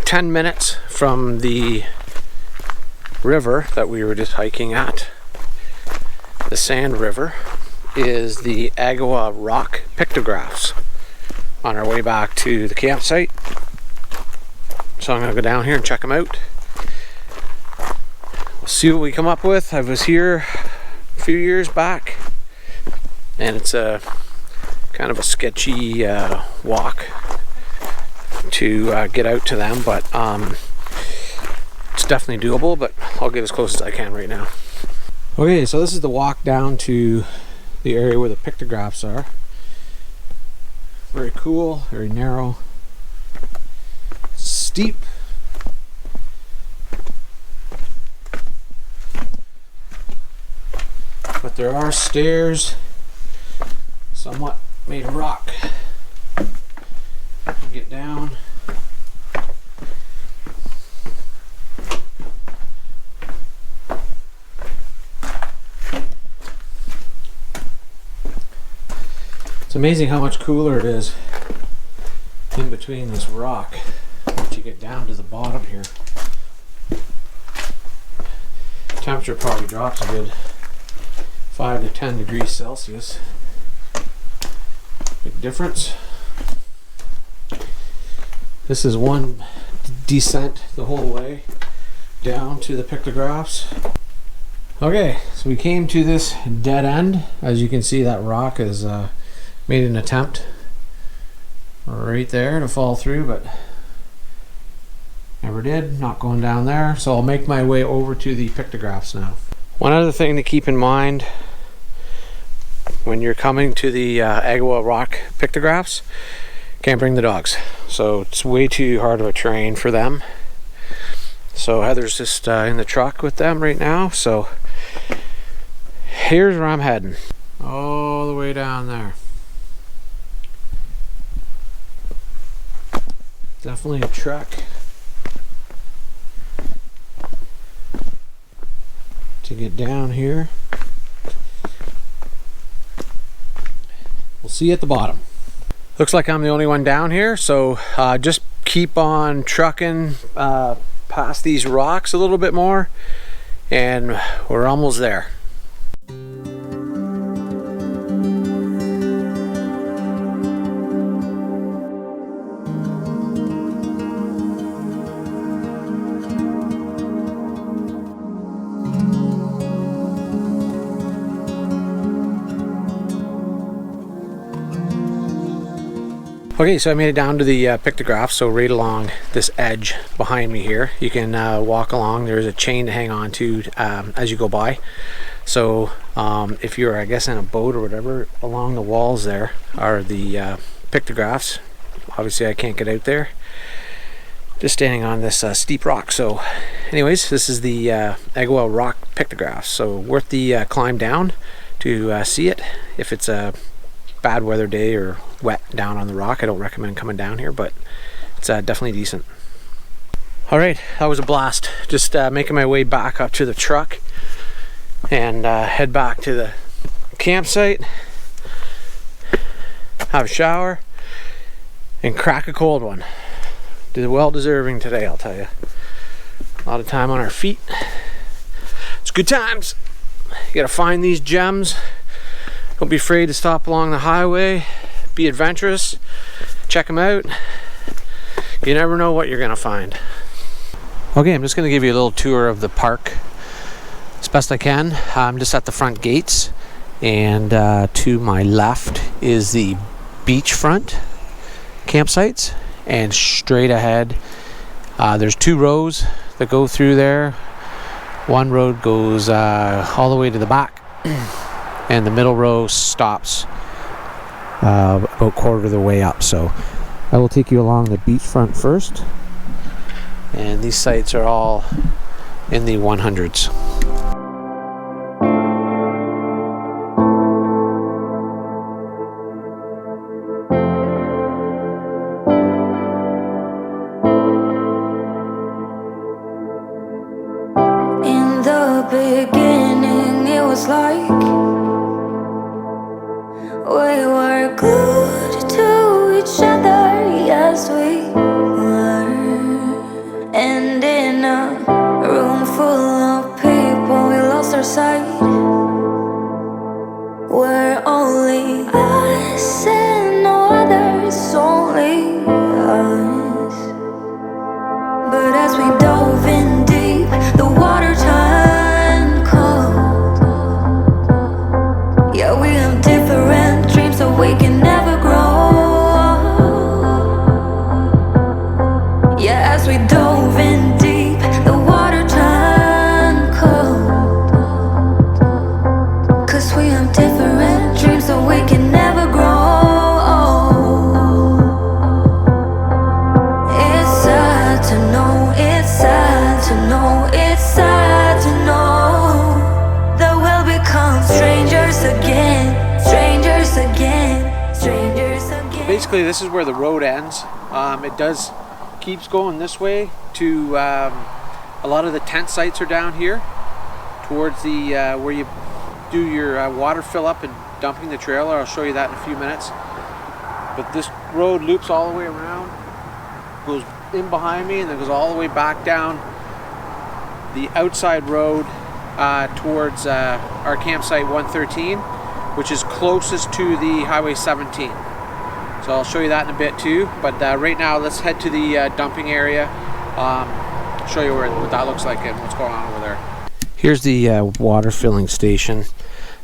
10 minutes from the river that we were just hiking at, the Sand River, is the Agawa Rock Pictographs on our way back to the campsite. So I'm going to go down here and check them out. We'll see what we come up with. I was here a few years back, and it's a kind of a sketchy walk to get out to them, but it's definitely doable, but I'll get as close as I can right now. Okay, so this is the walk down to the area where the pictographs are. Very cool, very narrow, steep. But there are stairs, somewhat made of rock. Get down. It's amazing how much cooler it is in between this rock once you get down to the bottom here. Temperature probably drops a good 5 to 10 degrees Celsius. Big difference. This is one descent the whole way down to the pictographs. Okay, so we came to this dead end. As you can see, that rock has made an attempt right there to fall through, but never did. Not going down there. So I'll make my way over to the pictographs now. One other thing to keep in mind when you're coming to the Agawa Rock Pictographs, can't bring the dogs. So it's way too hard of a terrain for them. So Heather's just in the truck with them right now. So here's where I'm heading. All the way down there. Definitely a trek. To get down here. We'll see you at the bottom. Looks like I'm the only one down here, so just keep on trucking past these rocks a little bit more, and we're almost there. Okay, so I made it down to the pictograph, so right along this edge behind me here. You can walk along. There's a chain to hang on to as you go by. So if you're, I guess, in a boat or whatever, along the walls there are the pictographs. Obviously I can't get out there. Just standing on this steep rock. So anyways, this is the Agawa Rock Pictographs. So worth the climb down to see it. If it's a bad weather day or wet down on the rock, I don't recommend coming down here, but it's definitely decent. Alright, that was a blast. Just making my way back up to the truck and head back to the campsite, have a shower, and crack a cold one. Did well deserving today, I'll tell you. A lot of time on our feet. It's good times. You gotta find these gems. Don't be afraid to stop along the highway. Be adventurous. Check them out. You never know what you're gonna find. Okay, I'm just gonna give you a little tour of the park as best I can. I'm just at the front gates, and to my left is the beachfront campsites, and straight ahead there's two rows that go through there. One road goes all the way to the back, and the middle row stops about quarter of the way up. So I will take you along the beachfront first, and these sites are all in the 100s. In the beginning it was like we were glued to each other, yes we were. in a room full of people, we lost our sight. We're only us and no others, only us. But as we dove in deep, the water turned cold. Yeah, we have different dreams, so we can never grow. Yeah, as we dove in deep, the water turned cold. 'Cause we have different dreams, so we can never grow. It's sad to know, it's sad to know, it's sad to know that we'll become strangers again, strangers again, strangers again. Basically, this is where the road ends. It keeps going this way to a lot of the tent sites are down here towards the where you do your water fill up and dumping the trailer. I'll show you that in a few minutes. But this road loops all the way around, goes in behind me, and then goes all the way back down the outside road towards our campsite 113, which is closest to the Highway 17. So I'll show you that in a bit too. But right now, let's head to the dumping area. Show you what that looks like and what's going on over there. Here's the water filling station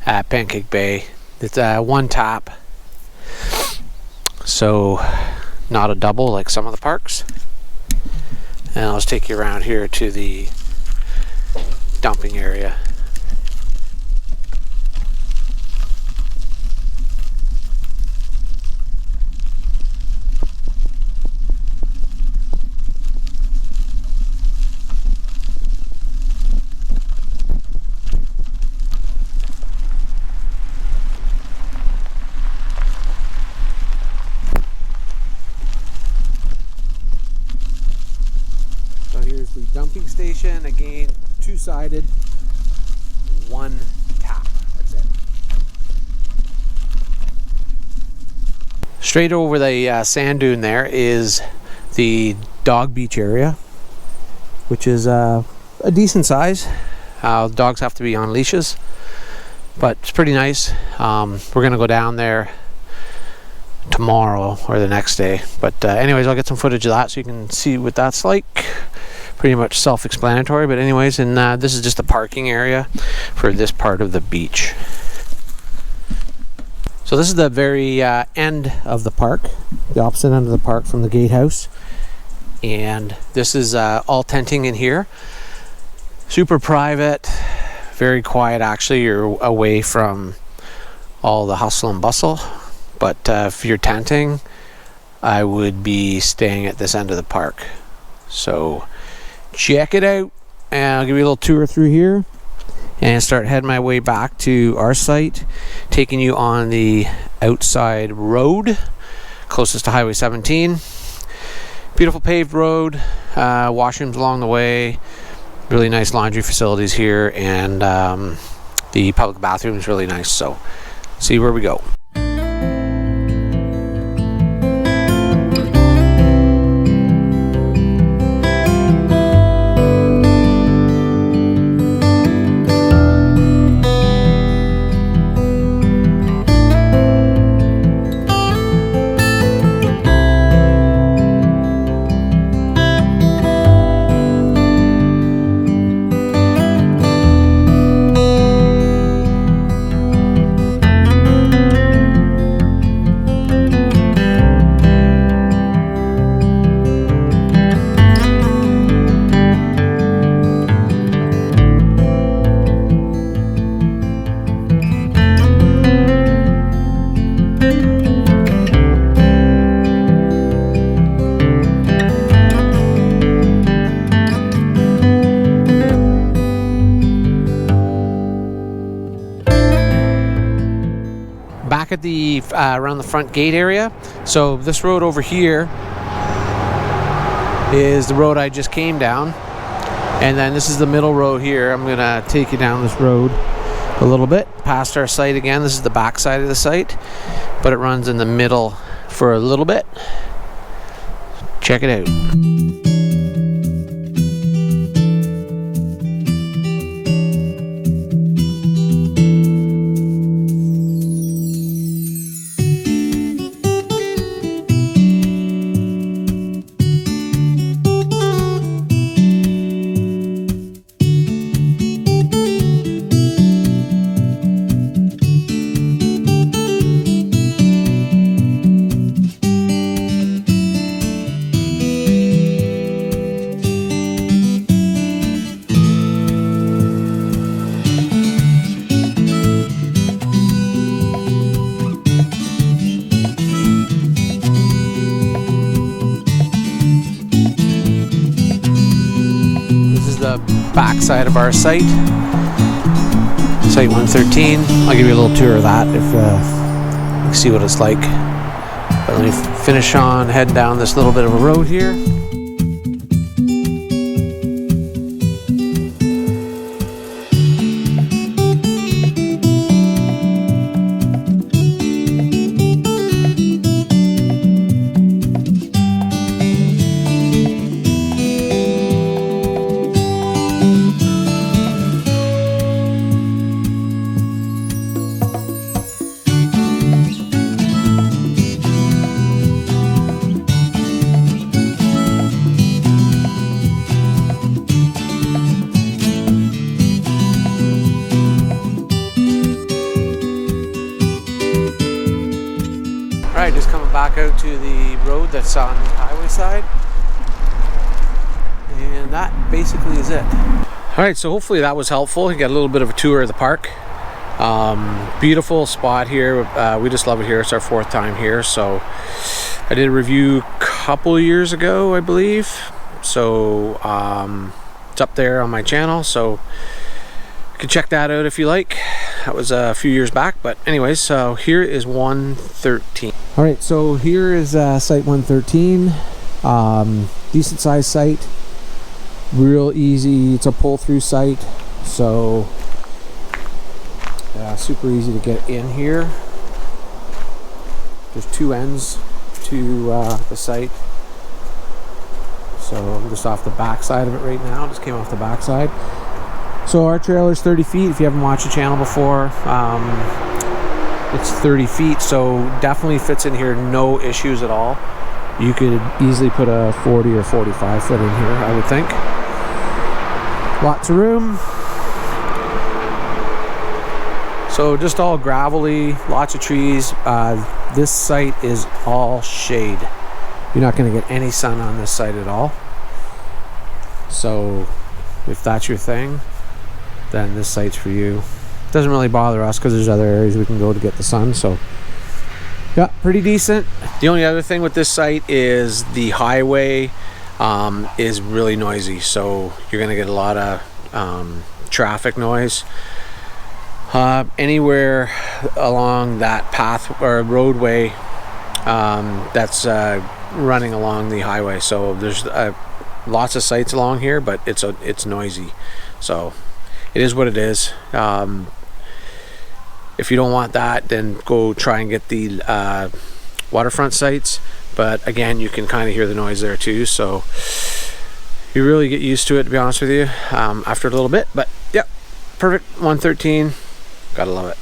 at Pancake Bay. It's one tap, so not a double like some of the parks. And I'll just take you around here to the dumping area. Here's the dumping station, again, two-sided, one tap, that's it. Straight over the sand dune there is the dog beach area, which is a decent size. Dogs have to be on leashes, but it's pretty nice. We're gonna go down there tomorrow or the next day, but anyways, I'll get some footage of that so you can see what that's like. Pretty much self-explanatory, but anyways, and this is just the parking area for this part of the beach. So this is the very end of the park, the opposite end of the park from the gatehouse, and this is all tenting in here. Super private, very quiet actually. You're away from all the hustle and bustle, but if you're tenting, I would be staying at this end of the park. So check it out, and I'll give you a little tour through here and start heading my way back to our site, taking you on the outside road closest to Highway 17. Beautiful paved road, washrooms along the way, really nice laundry facilities here, and the public bathroom is really nice. So see where we go. Back at the around the front gate area. So this road over here is the road I just came down, and then this is the middle road here. I'm gonna take you down this road a little bit past our site again. This is the back side of the site, but it runs in the middle for a little bit. Check it out. back side of our site, site 113. I'll give you a little tour of that if you see what it's like. But let me finish on heading down this little bit of a road here. Alright, just coming back out to the road that's on the highway side. And that basically is it. Alright, so hopefully that was helpful. You got a little bit of a tour of the park. Beautiful spot here. We just love it here. It's our 4th time here. So I did a review a couple years ago, I believe. So it's up there on my channel. So you can check that out if you like. That was a few years back, but anyways, so here is 113. All right, so here is site 113. Decent sized site, real easy. It's a pull through site, so super easy to get in here. There's 2 ends to the site, so I'm just off the back side of it right now. Just came off the back side. So our trailer's 30 feet. If you haven't watched the channel before, it's 30 feet, so definitely fits in here, no issues at all. You could easily put a 40 or 45 foot in here, I would think. Lots of room. So just all gravelly, lots of trees. This site is all shade. You're not going to get any sun on this site at all. So if that's your thing, then this site's for you. Doesn't really bother us because there's other areas we can go to get the sun. So yeah, pretty decent. The only other thing with this site is the highway is really noisy, so you're gonna get a lot of traffic noise anywhere along that path or roadway that's running along the highway. So there's lots of sites along here, but it's noisy, so it is what it is. If you don't want that, then go try and get the waterfront sites. But again, you can kind of hear the noise there too, so you really get used to it, to be honest with you, after a little bit. But yeah, perfect. 113, gotta love it.